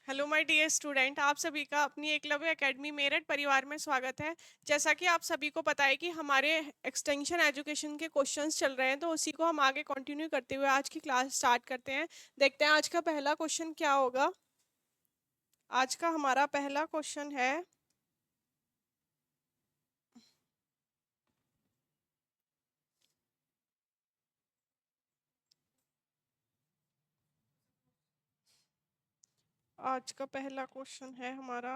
Hello my dear student, आप सभी का अपनी एकलव्य एकेडमी मेरठ परिवार में स्वागत है। जैसा कि आप सभी को पता है कि हमारे एक्सटेंशन एजुकेशन के क्वेश्चंस चल रहे हैं, तो उसी को हम आगे कंटिन्यू करते हुए आज की क्लास स्टार्ट करते हैं। देखते हैं आज का पहला क्वेश्चन क्या होगा। आज का हमारा पहला क्वेश्चन है, आज का पहला क्वेश्चन है हमारा,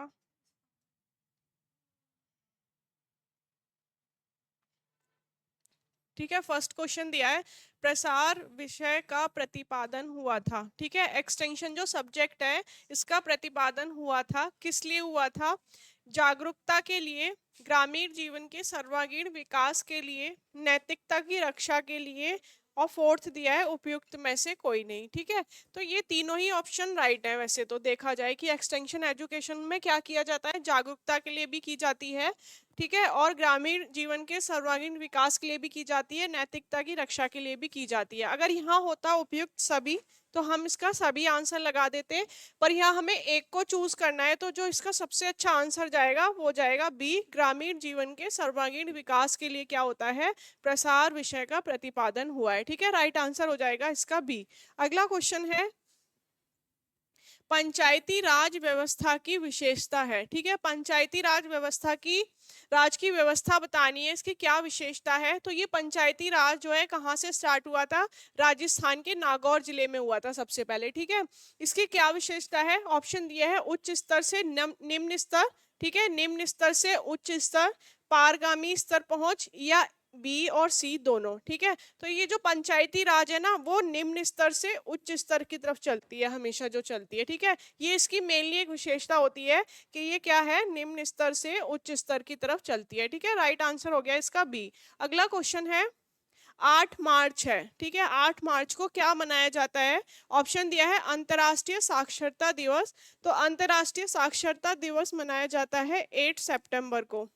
ठीक है। फर्स्ट क्वेश्चन दिया है, प्रसार विषय का प्रतिपादन हुआ था। ठीक है, एक्सटेंशन जो सब्जेक्ट है इसका प्रतिपादन हुआ था, किस लिए हुआ था? जागरूकता के लिए, ग्रामीण जीवन के सर्वांगीण विकास के लिए, नैतिकता की रक्षा के लिए, और फोर्थ दिया है उपयुक्त में से कोई नहीं। ठीक है, तो ये तीनों ही ऑप्शन राइट है। वैसे तो देखा जाए कि एक्सटेंशन एजुकेशन में क्या किया जाता है, जागरूकता के लिए भी की जाती है, ठीक है, और ग्रामीण जीवन के सर्वांगीण विकास के लिए भी की जाती है, नैतिकता की रक्षा के लिए भी की जाती है। अगर यहाँ होता उपयुक्त सभी तो हम इसका सभी आंसर लगा देते, पर यहाँ हमें एक को चूज करना है, तो जो इसका सबसे अच्छा आंसर जाएगा वो जाएगा बी, ग्रामीण जीवन के सर्वांगीण विकास के लिए क्या होता है, प्रसार विषय का प्रतिपादन हुआ है। ठीक है, राइट आंसर हो जाएगा इसका बी। अगला क्वेश्चन है, पंचायती राज व्यवस्था की विशेषता है। ठीक है, पंचायती राज व्यवस्था की, राज की व्यवस्था बतानी है, इसकी क्या विशेषता है। तो ये पंचायती राज जो है कहाँ से स्टार्ट हुआ था? राजस्थान के नागौर जिले में हुआ था सबसे पहले। ठीक है, इसकी क्या विशेषता है? ऑप्शन दिया है, उच्च स्तर से निम्न स्तर, ठीक है, निम्न स्तर से उच्च स्तर, पारगामी स्तर पहुंच, या बी और सी दोनों। ठीक है, तो ये जो पंचायती राज है ना, वो निम्न स्तर से उच्च स्तर की तरफ चलती है, हमेशा जो चलती है। ठीक है, ये इसकी मेनली एक विशेषता होती है कि ये क्या है, निम्न स्तर से उच्च स्तर की तरफ चलती है। ठीक है, राइट आंसर हो गया इसका बी। अगला क्वेश्चन है, 8 मार्च है। ठीक है, 8 मार्च को क्या मनाया जाता है? ऑप्शन दिया है, अंतर्राष्ट्रीय साक्षरता दिवस। तो अंतर्राष्ट्रीय साक्षरता दिवस मनाया जाता है 8 सितंबर को।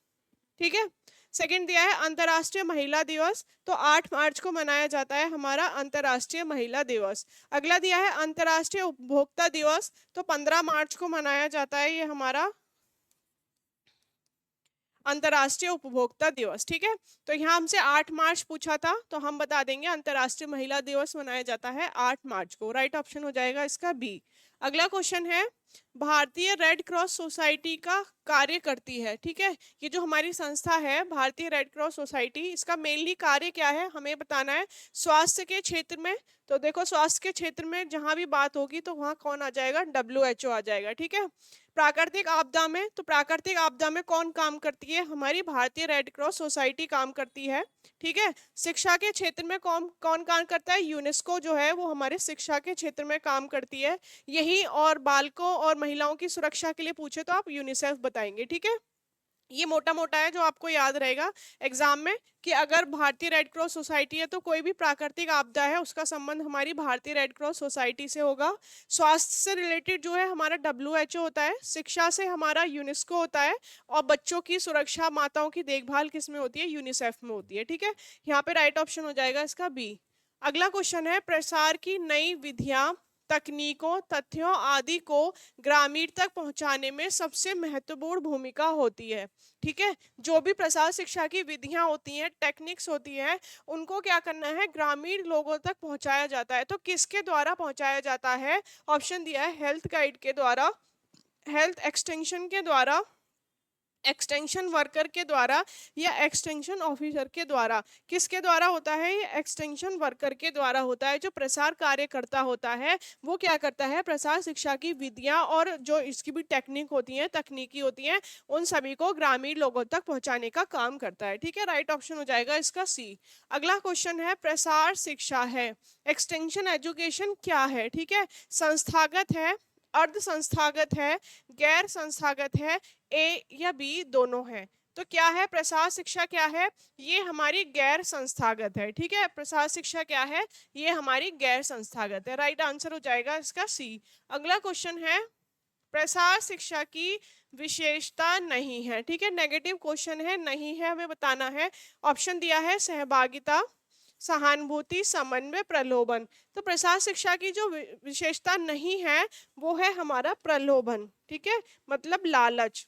ठीक है, सेकंड दिया है अंतर्राष्ट्रीय महिला दिवस, तो 8 मार्च को मनाया जाता है हमारा अंतर्राष्ट्रीय महिला दिवस। अगला दिया है अंतर्राष्ट्रीय उपभोक्ता दिवस, तो 15 मार्च को मनाया जाता है ये हमारा अंतर्राष्ट्रीय उपभोक्ता दिवस। ठीक है, तो यहाँ हमसे 8 मार्च पूछा था, तो हम बता देंगे अंतर्राष्ट्रीय महिला दिवस मनाया जाता है 8 मार्च को। राइट ऑप्शन हो जाएगा इसका बी। अगला क्वेश्चन है, भारतीय रेड क्रॉस सोसाइटी का कार्य करती है। ठीक है, ये जो हमारी संस्था है भारतीय रेड क्रॉस सोसाइटी, इसका मेनली कार्य क्या है हमें बताना है। स्वास्थ्य के क्षेत्र में, तो देखो स्वास्थ्य के क्षेत्र में जहां भी बात होगी तो वहां कौन आ जाएगा? WHO आ जाएगा। ठीक है, प्राकृतिक आपदा में, तो प्राकृतिक आपदा में कौन काम करती है? हमारी भारतीय रेड क्रॉस सोसाइटी काम करती है। ठीक है, शिक्षा के क्षेत्र में कौन कौन काम करता है? यूनेस्को जो है वो हमारे शिक्षा के क्षेत्र में काम करती है। यही, और बालकों और महिलाओं की सुरक्षा के लिए पूछे तो आप यूनिसेफ बताएंगे। ठीक है, ये मोटा मोटा है जो आपको याद रहेगा एग्जाम में, कि अगर भारतीय रेड क्रॉस सोसाइटी है तो कोई भी प्राकृतिक आपदा है उसका संबंध हमारी भारतीय रेड क्रॉस सोसाइटी से होगा। स्वास्थ्य से रिलेटेड जो है हमारा WHO होता है, शिक्षा से हमारा यूनेस्को होता है, और बच्चों की सुरक्षा, माताओं की देखभाल किस में होती है? यूनिसेफ में होती है। ठीक है, यहाँ पे राइट ऑप्शन हो जाएगा इसका बी। अगला क्वेश्चन है, प्रसार की नई विधियां, तकनीकों, तथ्यों आदि को ग्रामीण तक पहुंचाने में सबसे महत्वपूर्ण भूमिका होती है। ठीक है, जो भी प्रसार शिक्षा की विधियां होती हैं, टेक्निक्स होती हैं, उनको क्या करना है? ग्रामीण लोगों तक पहुंचाया जाता है। तो किसके द्वारा पहुंचाया जाता है? ऑप्शन दिया है, हेल्थ गाइड के द्वारा, हेल्थ एक्सटेंशन के द्वारा, एक्सटेंशन वर्कर के द्वारा, या एक्सटेंशन ऑफिसर के द्वारा। किसके द्वारा होता है? ये एक्सटेंशन वर्कर के द्वारा होता है। जो प्रसार कार्यकर्ता होता है वो क्या करता है? प्रसार शिक्षा की विधियां और जो इसकी भी टेक्निक होती हैं, तकनीकी होती हैं, उन सभी को ग्रामीण लोगों तक पहुंचाने का काम करता है। ठीक है, राइट ऑप्शन हो जाएगा इसका सी। अगला क्वेश्चन है, प्रसार शिक्षा है, एक्सटेंशन एजुकेशन क्या है? ठीक है, संस्थागत है, अर्ध संस्थागत है, गैर संस्थागत है, ए या बी दोनों है। तो क्या है प्रसार शिक्षा? क्या है? ये हमारी गैर संस्थागत है। ठीक है, प्रसार शिक्षा क्या है? ये हमारी गैर संस्थागत है। राइट आंसर हो जाएगा इसका सी। अगला क्वेश्चन है, प्रसार शिक्षा की विशेषता नहीं है। ठीक है, नेगेटिव क्वेश्चन है, नहीं है, हमें बताना है। ऑप्शन दिया है, सहभागिता, सहानुभूति, समन्वय, प्रलोभन। तो प्रसार शिक्षा की जो विशेषता नहीं है वो है हमारा प्रलोभन, ठीक है, मतलब लालच।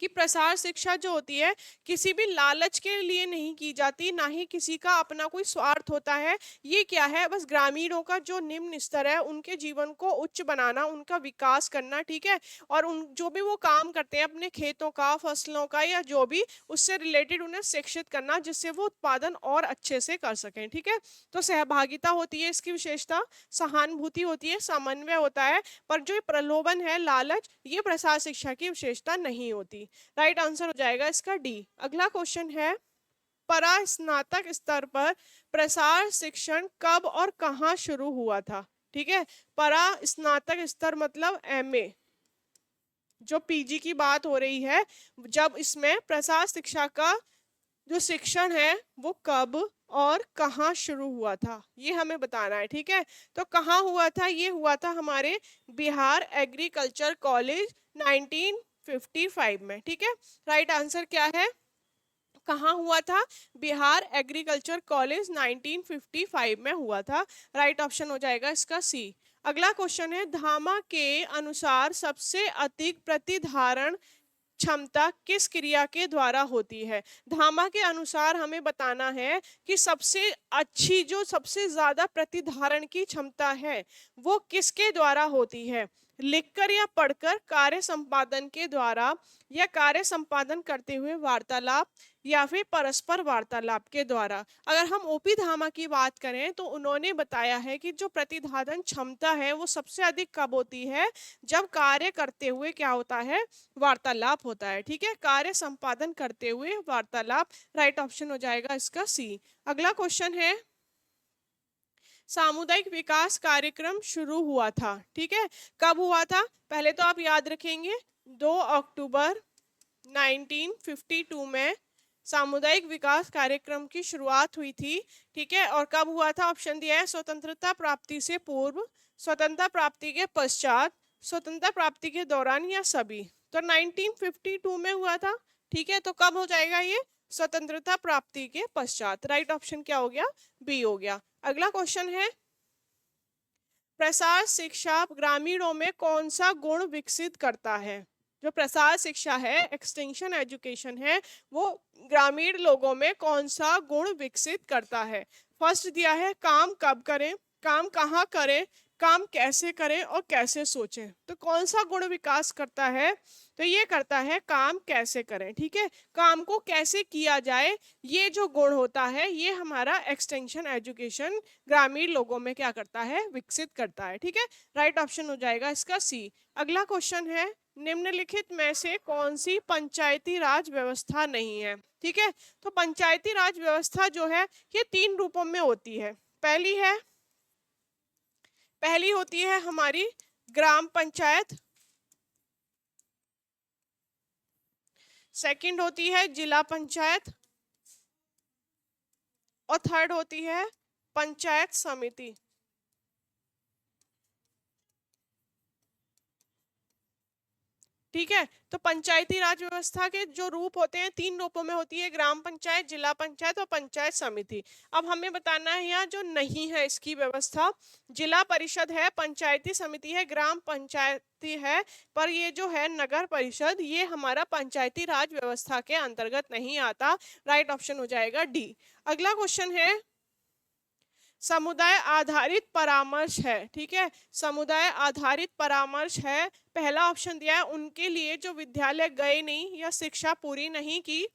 कि प्रसार शिक्षा जो होती है किसी भी लालच के लिए नहीं की जाती, ना ही किसी का अपना कोई स्वार्थ होता है। ये क्या है, बस ग्रामीणों का जो निम्न स्तर है उनके जीवन को उच्च बनाना, उनका विकास करना, ठीक है, और उन जो भी वो काम करते हैं अपने खेतों का, फसलों का, या जो भी उससे रिलेटेड उन्हें शिक्षित करना, जिससे वो उत्पादन और अच्छे से कर सकें, ठीक है। तो सहभागिता होती है इसकी विशेषता, सहानुभूति होती है, समन्वय होता है, पर जो प्रलोभन है, लालच, ये प्रसार शिक्षा की विशेषता नहीं होती। राइट आंसर हो जाएगा इसका डी। अगला क्वेश्चन है, परास्नातक स्तर पर प्रसार शिक्षण कब और कहां शुरू हुआ था? ठीक है, परास्नातक स्तर मतलब एमए, जो पीजी की बात हो रही है, जब इसमें प्रसार शिक्षा का जो शिक्षण है वो कब और कहाँ शुरू हुआ था, ये हमें बताना है, ठीक है। तो कहाँ हुआ था, ये हुआ था हमारे बिहार एग्रीकल्चर कॉलेज 1955 में, ठीक है। राइट आंसर क्या है, कहाँ हुआ था, बिहार एग्रीकल्चर कॉलेज 1955 में हुआ था। राइट ऑप्शन हो जाएगा इसका सी। अगला क्वेश्चन है, धामा के अनुसार सबसे अधिक प्रतिधारण क्षमता किस क्रिया के द्वारा होती है? धामा के अनुसार हमें बताना है कि सबसे अच्छी, जो सबसे ज्यादा प्रतिधारण की क्षमता है वो किसके द्वारा होती है? लिखकर या पढ़कर, कार्य संपादन के द्वारा, या कार्य संपादन करते हुए वार्तालाप, या फिर परस्पर वार्तालाप के द्वारा। अगर हम ओपी धामा की बात करें तो उन्होंने बताया है कि जो प्रतिधारण क्षमता है वो सबसे अधिक कब होती है, जब कार्य करते हुए क्या होता है, वार्तालाप होता है, ठीक है, कार्य संपादन करते हुए वार्तालाप। राइट ऑप्शन हो जाएगा इसका सी। अगला क्वेश्चन है, सामुदायिक विकास कार्यक्रम शुरू हुआ था, ठीक है, कब हुआ था? पहले तो आप याद रखेंगे 2 अक्टूबर 1952 में सामुदायिक विकास कार्यक्रम की शुरुआत हुई थी, ठीक है। और कब हुआ था? ऑप्शन दिया है, स्वतंत्रता प्राप्ति से पूर्व, स्वतंत्रता प्राप्ति के पश्चात, स्वतंत्रता प्राप्ति के दौरान, या सभी। तो 1952 में हुआ था, ठीक है, तो कब हो जाएगा ये? स्वतंत्रता प्राप्ति के पश्चात। राइट ऑप्शन क्या हो गया? बी हो गया। अगला क्वेश्चन है, प्रसार शिक्षा ग्रामीणों में कौन सा गुण विकसित करता है? जो प्रसार शिक्षा है, एक्सटेंशन एजुकेशन है, वो ग्रामीण लोगों में कौन सा गुण विकसित करता है? फर्स्ट दिया है, काम कब करें, काम कहाँ करें, काम कैसे करें और कैसे सोचें। तो कौन सा गुण विकास करता है? तो ये करता है काम कैसे करें, ठीक है, काम को कैसे किया जाए, ये जो गुण होता है ये हमारा एक्सटेंशन एजुकेशन ग्रामीण लोगों में क्या करता है? विकसित करता है, ठीक है। राइट ऑप्शन हो जाएगा इसका सी। अगला क्वेश्चन है, निम्नलिखित में से कौन सी पंचायती राज व्यवस्था नहीं है? ठीक है, तो पंचायती राज व्यवस्था जो है ये 3 रूपों में होती है। पहली होती है हमारी ग्राम पंचायत, सेकंड होती है जिला पंचायत, और थर्ड होती है पंचायत समिति। ठीक है, तो पंचायती राज व्यवस्था के जो रूप होते हैं 3 रूपों में होती है, ग्राम पंचायत, जिला पंचायत और पंचायत समिति। अब हमें बताना है यहाँ जो नहीं है इसकी व्यवस्था, जिला परिषद है, पंचायती समिति है, ग्राम पंचायती है, पर ये जो है नगर परिषद, ये हमारा पंचायती राज व्यवस्था के अंतर्गत नहीं आता। राइट ऑप्शन हो जाएगा डी। अगला क्वेश्चन है, समुदाय आधारित परामर्श है, ठीक है, समुदाय आधारित परामर्श है। पहला ऑप्शन दिया है, उनके लिए जो विद्यालय गए नहीं या शिक्षा पूरी नहीं की,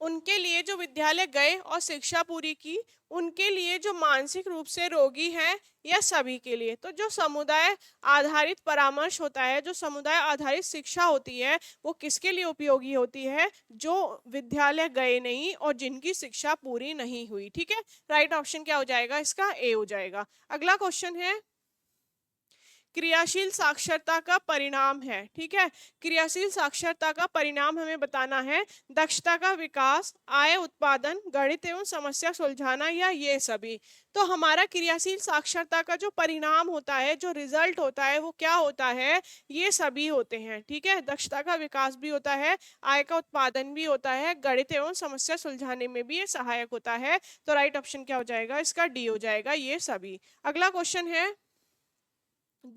उनके लिए जो विद्यालय गए और शिक्षा पूरी की, उनके लिए जो मानसिक रूप से रोगी हैं, या सभी के लिए। तो जो समुदाय आधारित परामर्श होता है, जो समुदाय आधारित शिक्षा होती है, वो किसके लिए उपयोगी होती है? जो विद्यालय गए नहीं और जिनकी शिक्षा पूरी नहीं हुई, ठीक है। राइट ऑप्शन क्या हो जाएगा इसका? ए हो जाएगा। अगला क्वेश्चन है, क्रियाशील साक्षरता का परिणाम है। ठीक है, क्रियाशील साक्षरता का परिणाम हमें बताना है दक्षता का विकास, आय उत्पादन, गणित एवं समस्या सुलझाना या ये सभी। तो हमारा क्रियाशील साक्षरता का जो परिणाम होता है, जो रिजल्ट होता है, वो क्या होता है, ये सभी होते हैं। ठीक है, दक्षता का विकास भी होता है, आय का उत्पादन भी होता है, गणित एवं समस्या सुलझाने में भी ये सहायक होता है। तो राइट ऑप्शन क्या हो जाएगा, इसका डी हो जाएगा, ये सभी। अगला क्वेश्चन है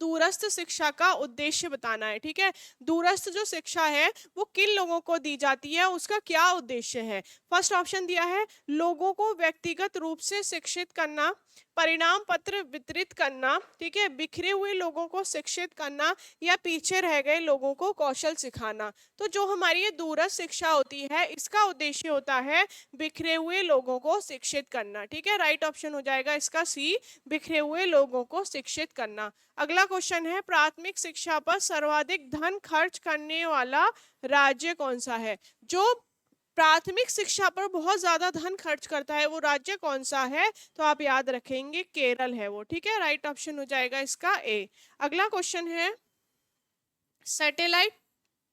दूरस्थ शिक्षा का उद्देश्य बताना है। ठीक है, दूरस्थ जो शिक्षा है वो किन लोगों को दी जाती है, उसका क्या उद्देश्य है। फर्स्ट ऑप्शन दिया है लोगों को व्यक्तिगत रूप से शिक्षित करना, परिणाम पत्र वितरित करना, ठीक है, बिखरे हुए लोगों को शिक्षित करना या पीछे रह गए लोगों को कौशल सिखाना। तो जो हमारी ये दूरस्थ शिक्षा होती है इसका उद्देश्य होता है बिखरे हुए लोगों को शिक्षित करना। ठीक है, राइट ऑप्शन हो जाएगा इसका सी, बिखरे हुए लोगों को शिक्षित करना। अगला क्वेश्चन है प्राथमिक शिक्षा पर सर्वाधिक धन खर्च करने वाला राज्य कौन सा है। जो प्राथमिक शिक्षा पर बहुत ज्यादा धन खर्च करता है वो राज्य कौन सा है, तो आप याद रखेंगे केरल है वो। ठीक है, राइट ऑप्शन हो जाएगा इसका ए। अगला क्वेश्चन है सैटेलाइट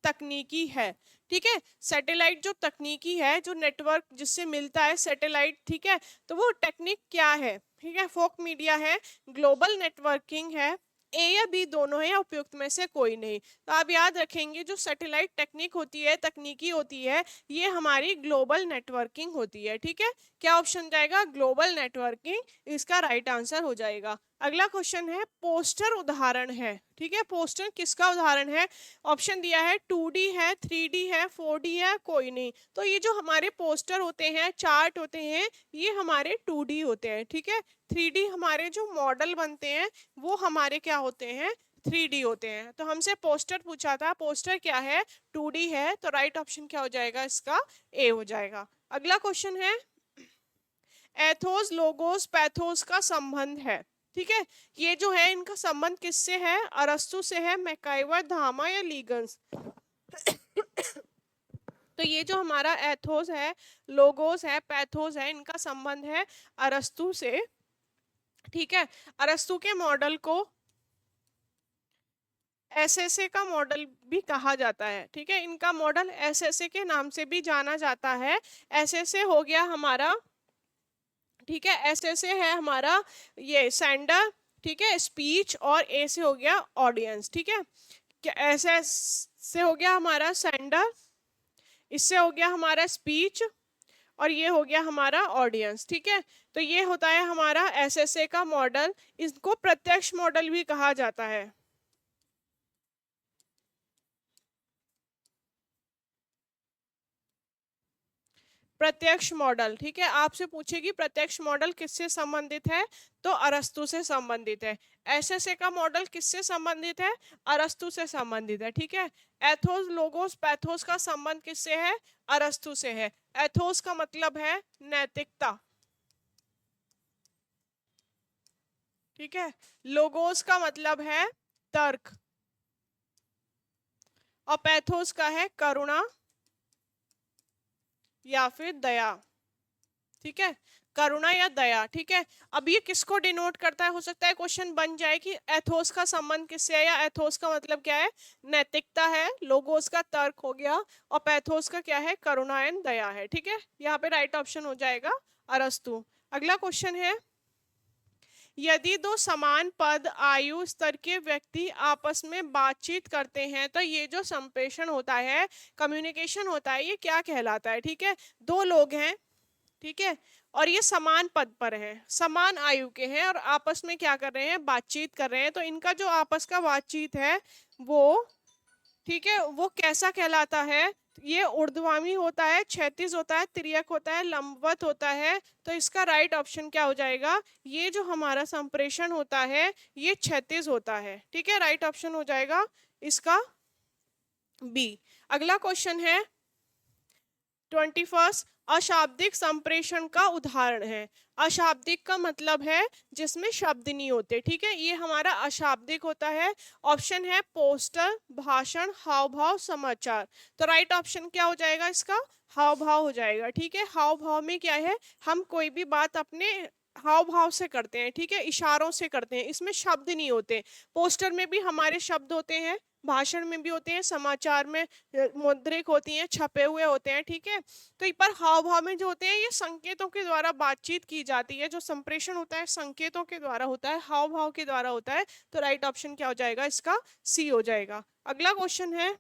तकनीकी है। ठीक है, सैटेलाइट जो तकनीकी है, जो नेटवर्क जिससे मिलता है सैटेलाइट, ठीक है, तो वो टेक्निक क्या है। ठीक है, फोक मीडिया है, ग्लोबल नेटवर्किंग है, ए या बी दोनों है या उपयुक्त में से कोई नहीं। तो आप याद रखेंगे जो सैटेलाइट टेक्निक होती है, तकनीकी होती है, ये हमारी ग्लोबल नेटवर्किंग होती है। ठीक है, क्या ऑप्शन जाएगा, ग्लोबल नेटवर्किंग, इसका राइट आंसर हो जाएगा। अगला क्वेश्चन है पोस्टर उदाहरण है। ठीक है, पोस्टर किसका उदाहरण है, ऑप्शन दिया है 2D है, 3D है, 4D है, कोई नहीं। तो ये जो हमारे पोस्टर होते हैं, चार्ट होते हैं, ये हमारे 2D होते हैं। ठीक है, 3D हमारे जो मॉडल बनते हैं वो हमारे क्या होते हैं, 3D होते हैं। तो हमसे पोस्टर पूछा था, पोस्टर क्या है, 2D है, तो राइट ऑप्शन क्या हो जाएगा, इसका ए हो जाएगा। अगला क्वेश्चन है एथोस लोगोस पैथोस का संबंध है। ठीक है, ये जो है इनका संबंध किससे है, अरस्तु से है, मैकाइवर, धामा या लीगन्स। तो ये जो हमारा एथोस है, लोगोस है, पैथोस है, इनका संबंध है अरस्तु से। ठीक है, अरस्तु के मॉडल को एसएसए का मॉडल भी कहा जाता है। ठीक है, इनका मॉडल एसएसए के नाम से भी जाना जाता है। एसएसए हो गया हमारा, ठीक है, एसएसए है हमारा ये सेंडर, ठीक है, स्पीच, और ए से हो गया ऑडियंस। ठीक है, क्या एसएस से हो गया हमारा सेंडर, इससे हो गया हमारा स्पीच, और ये हो गया हमारा ऑडियंस। ठीक है, तो ये होता है हमारा एसएसए का मॉडल, इसको प्रत्यक्ष मॉडल भी कहा जाता है। प्रत्यक्ष मॉडल, ठीक है, आपसे पूछेगी प्रत्यक्ष मॉडल किससे संबंधित है, तो अरस्तु से संबंधित है। एसएसए का मॉडल किससे संबंधित है, अरस्तु से संबंधित है। ठीक है, एथोस लोगोस पैथोस का संबंध किससे है, अरस्तु से है। एथोस का मतलब है नैतिकता, ठीक है, लोगोस का मतलब है तर्क, और पैथोस का है करुणा या फिर दया। ठीक है, करुणा या दया। ठीक है, अब ये किसको डिनोट करता है, हो सकता है क्वेश्चन बन जाए कि एथोस का संबंध किससे है, या एथोस का मतलब क्या है, नैतिकता है, लोगोस का तर्क हो गया, और पैथोस का क्या है, करुणा एंड दया है। ठीक है, यहाँ पे राइट ऑप्शन हो जाएगा अरस्तु। अगला क्वेश्चन है यदि दो समान पद आयु स्तर के व्यक्ति आपस में बातचीत करते हैं तो ये जो संप्रेषण होता है, कम्युनिकेशन होता है, ये क्या कहलाता है। ठीक है, दो लोग हैं, ठीक है, और ये समान पद पर हैं, समान आयु के हैं, और आपस में क्या कर रहे हैं, बातचीत कर रहे हैं। तो इनका जो आपस का बातचीत है वो, ठीक है, वो कैसा कहलाता है, ये ऊर्ध्वगामी होता है, क्षैतिज होता है, तिर्यक होता है, लंबवत होता है। तो इसका राइट ऑप्शन क्या हो जाएगा, ये जो हमारा संप्रेषण होता है ये क्षैतिज होता है। ठीक है, राइट ऑप्शन हो जाएगा इसका बी। अगला क्वेश्चन है 21 अशाब्दिक संप्रेषण का उदाहरण है। अशाब्दिक का मतलब है जिसमें शब्द नहीं होते। ठीक है, ये हमारा अशाब्दिक होता है। ऑप्शन है पोस्टर, भाषण, हाव भाव, समाचार। तो राइट ऑप्शन क्या हो जाएगा इसका, हाव भाव हो जाएगा। ठीक है, हाव भाव में क्या है, हम कोई भी बात अपने हाव भाव से करते हैं, ठीक है, इशारों से करते हैं, इसमें शब्द नहीं होते। पोस्टर में भी हमारे शब्द होते हैं, भाषण में भी होते हैं, समाचार में मुद्रित होती हैं, छपे हुए होते हैं, ठीक है। तो पर हाव भाव में जो होते हैं ये संकेतों के द्वारा बातचीत की जाती है, जो संप्रेषण होता है संकेतों के द्वारा होता है, हाव भाव के द्वारा होता है। तो राइट ऑप्शन क्या हो जाएगा इसका? सी हो जाएगा। अगला क्वेश्चन है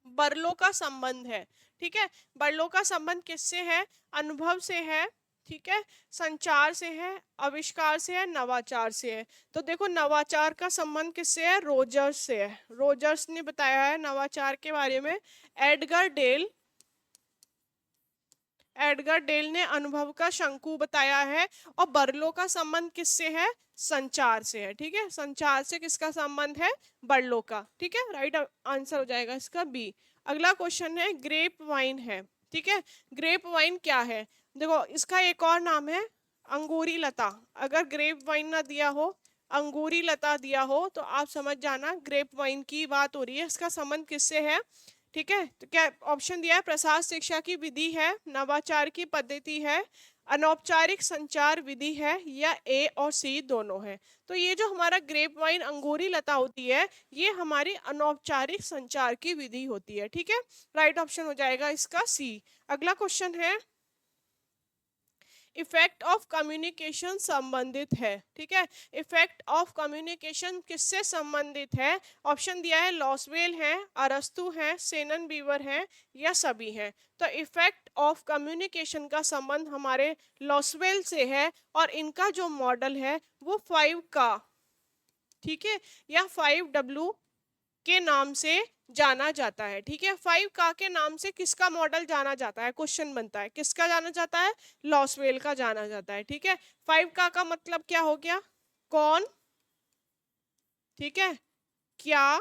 बरलों का संबंध है, ठीक है। बरलों का संबंध किससे है? अनुभव से है, ठीक है, संचार से है, आविष्कार से है, नवाचार से है। तो देखो नवाचार का संबंध किससे है? रोजर्स से है। रोजर्स ने बताया है नवाचार के बारे में। एडगर डेल ने अनुभव का शंकु बताया है। और बर्लो का संबंध किससे है? संचार से है, ठीक है। संचार से किसका संबंध है? बर्लो का, ठीक है। राइट आंसर हो जाएगा इसका बी। अगला क्वेश्चन है ग्रेप वाइन है, ठीक है। ग्रेप वाइन क्या है? देखो इसका एक और नाम है अंगूरी लता। अगर ग्रेप वाइन ना दिया हो, अंगूरी लता दिया हो, तो आप समझ जाना ग्रेप वाइन की बात हो रही है। इसका संबंध किससे है? ठीक है, तो क्या ऑप्शन दिया है? प्रसार शिक्षा की विधि है, नवाचार की पद्धति है, अनौपचारिक संचार विधि है, या ए और सी दोनों है। तो ये जो हमारा ग्रेप वाइन अंगूरी लता होती है, ये हमारी अनौपचारिक संचार की विधि होती है, ठीक है। राइट ऑप्शन हो जाएगा इसका सी। अगला क्वेश्चन है इफेक्ट ऑफ कम्युनिकेशन संबंधित है, ठीक है। इफेक्ट ऑफ कम्युनिकेशन किससे संबंधित है? ऑप्शन दिया है लॉसवेल है, अरस्तु है, सेनन बीवर है, या सभी हैं। तो इफेक्ट ऑफ कम्युनिकेशन का संबंध हमारे लॉसवेल से है, और इनका जो मॉडल है वो 5 का, ठीक है, या 5W के नाम से जाना जाता है, ठीक है। 5 का के नाम से किसका मॉडल जाना जाता है? क्वेश्चन बनता है किसका जाना जाता है? लॉसवेल का जाना जाता है, ठीक है। 5 का मतलब क्या हो गया? कौन, ठीक है, क्या,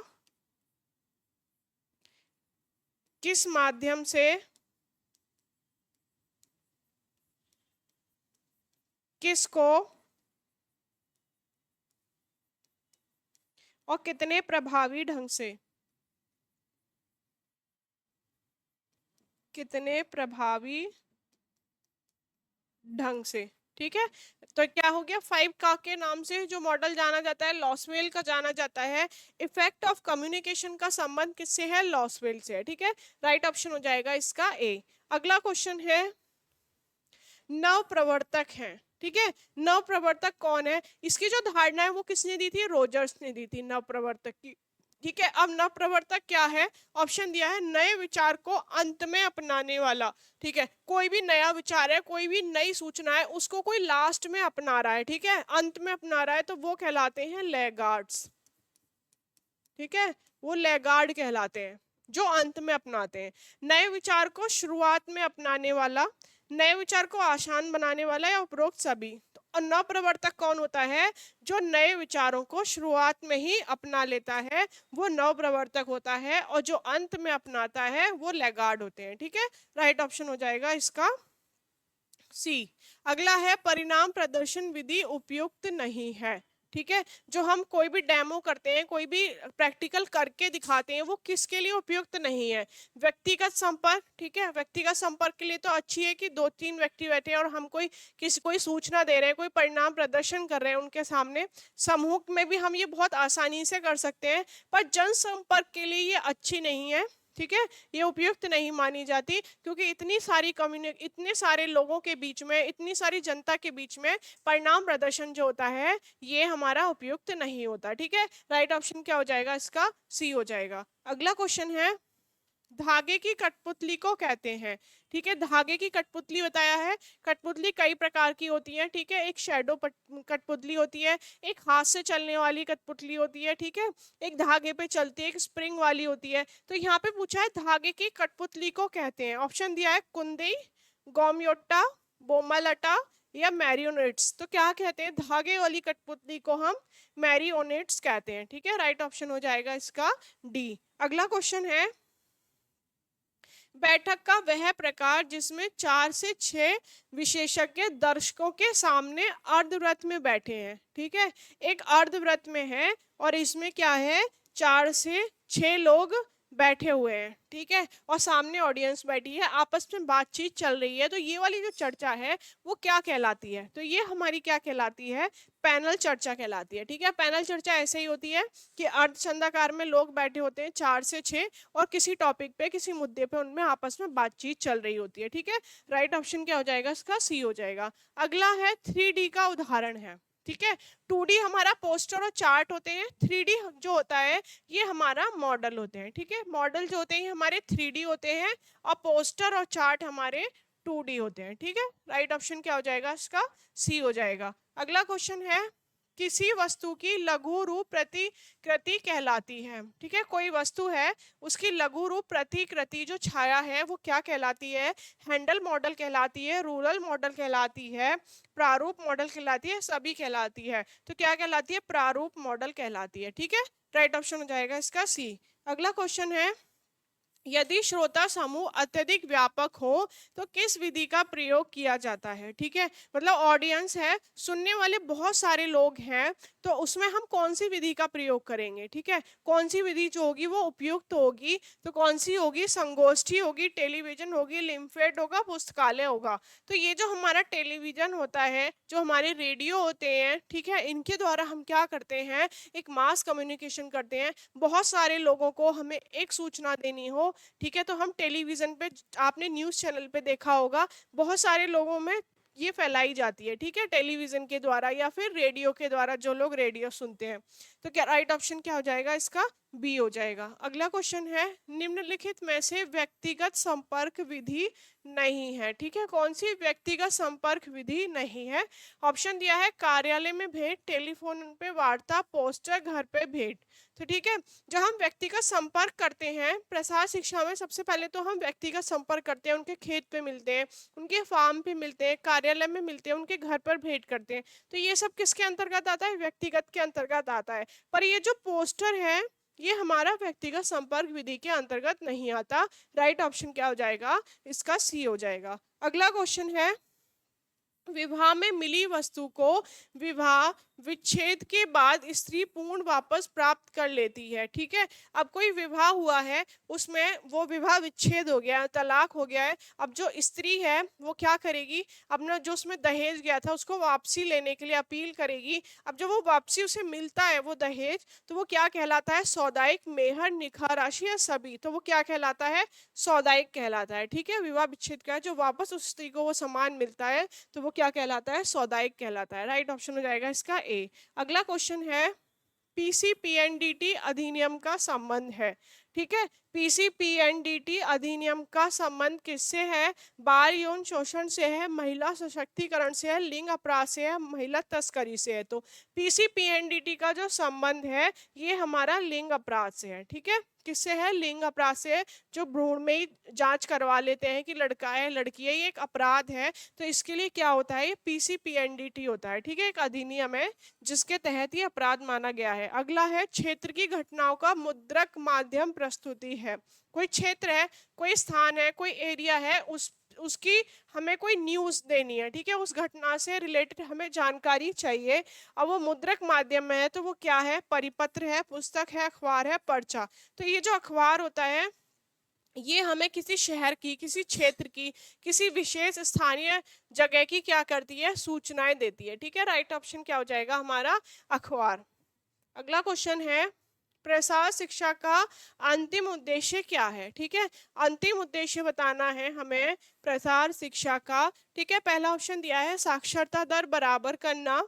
किस माध्यम से, किसको, और कितने प्रभावी ढंग से। कितने प्रभावी ढंग से, ठीक है। तो क्या हो गया? 5 का के नाम से जो मॉडल जाना जाता है लॉसवेल का जाना जाता है। इफेक्ट ऑफ कम्युनिकेशन का संबंध किससे है? लॉसवेल से है, ठीक है। राइट ऑप्शन हो जाएगा इसका ए। अगला क्वेश्चन है नव प्रवर्तक है, ठीक है। नव प्रवर्तक कौन है? इसकी जो धारणा है वो किसने दी थी? रोजर्स ने दी थी नव प्रवर्तक की, ठीक है। अब नव प्रवर्तक क्या है? ऑप्शन दिया है नए विचार को अंत में अपनाने वाला, ठीक है। कोई भी नया विचार है, कोई भी नई सूचना है, उसको कोई लास्ट में अपना रहा है, ठीक है, अंत में अपना रहा है, तो वो कहलाते हैं लैगार्ड्स, ठीक है। वो लैगार्ड कहलाते हैं जो अंत में अपनाते हैं। नए विचार को शुरुआत में अपनाने वाला, नए विचार को आसान बनाने वाला, या उपरोक्त सभी। तो नव प्रवर्तक कौन होता है? जो नए विचारों को शुरुआत में ही अपना लेता है, वो नव प्रवर्तक होता है, और जो अंत में अपनाता है वो लैगार्ड होते हैं, ठीक है। राइट ऑप्शन हो जाएगा इसका सी। अगला है परिणाम प्रदर्शन विधि उपयुक्त नहीं है, ठीक है। जो हम कोई भी डेमो करते हैं, कोई भी प्रैक्टिकल करके दिखाते हैं, वो किसके लिए उपयुक्त नहीं है? व्यक्तिगत संपर्क, ठीक है। व्यक्तिगत संपर्क के लिए तो अच्छी है कि 2-3 व्यक्ति बैठे हैं और हम कोई सूचना दे रहे हैं, कोई परिणाम प्रदर्शन कर रहे हैं उनके सामने। समूह में भी हम ये बहुत आसानी से कर सकते हैं, पर जनसंपर्क के लिए ये अच्छी नहीं है, ठीक है। ये उपयुक्त नहीं मानी जाती, क्योंकि इतने सारे लोगों के बीच में, इतनी सारी जनता के बीच में परिणाम प्रदर्शन जो होता है ये हमारा उपयुक्त नहीं होता, ठीक है। राइट ऑप्शन क्या हो जाएगा इसका? सी हो जाएगा। अगला क्वेश्चन है धागे की कठपुतली को कहते हैं, ठीक है। धागे की कठपुतली बताया है। कठपुतली कई प्रकार की होती है, ठीक है। एक शैडो कठपुतली होती है, एक हाथ से चलने वाली कठपुतली होती है, ठीक है, एक धागे पे चलती है, एक स्प्रिंग वाली होती है। तो यहाँ पे पूछा है धागे की कठपुतली को कहते हैं। ऑप्शन दिया है कुंदी, गोमयोट्टा, बोमालटा, या मैरियोनेट्स। तो क्या कहते हैं? धागे वाली कठपुतली को हम मैरियोनेट्स कहते हैं, ठीक है। राइट ऑप्शन हो जाएगा इसका डी। अगला क्वेश्चन है बैठक का वह प्रकार जिसमें 4 से 6 विशेषज्ञ दर्शकों के सामने अर्धवृत्त में बैठे हैं, ठीक है। एक अर्धवृत्त में है और इसमें क्या है? 4 से 6 लोग बैठे हुए हैं, ठीक है, और सामने ऑडियंस बैठी है, आपस में बातचीत चल रही है, तो ये वाली जो चर्चा है वो क्या कहलाती है? तो ये हमारी क्या कहलाती है? पैनल चर्चा कहलाती है, ठीक है। पैनल चर्चा ऐसे ही होती है कि अर्धचंदाकार में लोग बैठे होते हैं 4 से 6 और किसी टॉपिक पे, किसी मुद्दे पे उनमें आपस में बातचीत चल रही होती है, ठीक है। राइट ऑप्शन क्या हो जाएगा इसका? सी हो जाएगा। अगला है 3D का उदाहरण है, ठीक है। 2D हमारा पोस्टर और चार्ट होते हैं, 3D जो होता है ये हमारा मॉडल होते हैं, ठीक है। मॉडल जो होते हैं हमारे 3D होते हैं और पोस्टर और चार्ट हमारे 2D होते हैं, ठीक है। राइट ऑप्शन क्या हो जाएगा इसका? सी हो जाएगा। अगला क्वेश्चन है किसी वस्तु की लघु रूप प्रतिकृति कहलाती है, ठीक है। कोई वस्तु है उसकी लघु रूप प्रतिकृति जो छाया है वो क्या कहलाती है? हैंडल मॉडल कहलाती है, रूरल मॉडल कहलाती है, प्रारूप मॉडल कहलाती है, सभी कहलाती है। तो क्या कहलाती है? प्रारूप मॉडल कहलाती है, ठीक है। राइट ऑप्शन हो जाएगा इसका सी। अगला क्वेश्चन है यदि श्रोता समूह अत्यधिक व्यापक हो तो किस विधि का प्रयोग किया जाता है, ठीक है। मतलब ऑडियंस है, सुनने वाले बहुत सारे लोग हैं, तो उसमें हम कौन सी विधि का प्रयोग करेंगे, ठीक है। कौन सी विधि जो होगी वो उपयुक्त होगी, तो कौन सी होगी? संगोष्ठी होगी, टेलीविजन होगी, लिम्फेड होगा, पुस्तकालय होगा। तो ये जो हमारा टेलीविजन होता है, जो हमारे रेडियो होते हैं, ठीक है, इनके द्वारा हम क्या करते हैं? एक मास कम्युनिकेशन करते हैं। बहुत सारे लोगों को हमें एक सूचना देनी हो, ठीक है, तो हम टेलीविजन पे, आपने न्यूज़ चैनल पे देखा होगा, बहुत सारे लोगों में ये फैलाई जाती है, ठीक है, टेलीविजन के द्वारा या फिर रेडियो के द्वारा, जो लोग रेडियो सुनते हैं। तो क्या राइट ऑप्शन क्या हो जाएगा इसका? बी हो जाएगा। अगला क्वेश्चन है निम्नलिखित में से व्यक्तिगत संपर्क विधि नहीं है, ठीक है। कौन सी व्यक्तिगत संपर्क विधि नहीं है? ऑप्शन दिया है कार्यालय में भेंट, टेलीफोन पे वार्ता, पोस्टर, घर पे भेंट। तो ठीक है, जब हम व्यक्तिगत संपर्क करते हैं प्रसार शिक्षा में, सबसे पहले तो हम व्यक्तिगत संपर्क करते हैं, उनके खेत पे मिलते हैं, उनके फार्म पे मिलते हैं, कार्यालय में मिलते हैं, उनके घर पर भेंट करते हैं। तो ये सब किसके अंतर्गत आता है? व्यक्तिगत के अंतर्गत आता है। पर ये जो पोस्टर है ये हमारा व्यक्तिगत संपर्क विधि के अंतर्गत नहीं आता। राइट ऑप्शन क्या हो जाएगा इसका? सी हो जाएगा। अगला क्वेश्चन है विवाह में मिली वस्तु को विवाह विच्छेद के बाद स्त्री पूर्ण वापस प्राप्त कर लेती है, ठीक है। अब कोई विवाह हुआ है, उसमें वो विवाह विच्छेद हो गया है, तलाक हो गया है, अब जो स्त्री है वो क्या करेगी? अपना जो उसमें दहेज गया था उसको वापसी लेने के लिए अपील करेगी। अब जब वो वापसी उसे मिलता है वो दहेज, तो वो क्या कहलाता है? सौदाइक, मेहर, निखार राशि या सभी। तो वो क्या कहलाता है? सौदाइक कहलाता है, ठीक है। विवाह विच्छेद का जो वापस उस स्त्री को वो सामान मिलता है तो वो क्या कहलाता है? सौदाइक कहलाता है। राइट ऑप्शन हो जाएगा इसका ए। अगला क्वेश्चन है पीसीपीएनडीटी अधिनियम का संबंध है, ठीक है। पीसीपीएनडीटी अधिनियम का संबंध किससे है? बाल यौन शोषण से है, महिला सशक्तिकरण से है, लिंग अपराध से है, महिला तस्करी से है। तो पीसीपीएनडीटी का जो संबंध है ये हमारा लिंग अपराध से है, ठीक है। किससे है? लिंग अपराध से है। जो भ्रूण में ही जांच करवा लेते हैं कि लड़का है लड़की है, ये एक अपराध है, तो इसके लिए क्या होता है? ये पीसीपीएनडीटी होता है, ठीक है। एक अधिनियम है जिसके तहत ये अपराध माना गया है। अगला है क्षेत्र की घटनाओं का मुद्रक माध्यम प्रस्तुति है। कोई क्षेत्र है, कोई स्थान है, कोई एरिया है, उसकी हमें कोई न्यूज़ देनी है, ठीक है, उस घटना से रिलेटेड हमें जानकारी चाहिए। अब वो मुद्रक माध्यम में है तो वो क्या है? परिपत्र है, पुस्तक है, अखबार है, पर्चा। तो ये जो अखबार होता है ये हमें किसी शहर की, किसी क्षेत्र की, किसी विशेष स्थानीय जगह की क्या करती है? सूचनाएं देती है, ठीक है। राइट ऑप्शन क्या हो जाएगा हमारा? अखबार। अगला क्वेश्चन है प्रसार शिक्षा का अंतिम उद्देश्य क्या है, ठीक है। अंतिम उद्देश्य बताना है हमें प्रसार शिक्षा का, ठीक है। पहला ऑप्शन दिया है साक्षरता दर बराबर करना,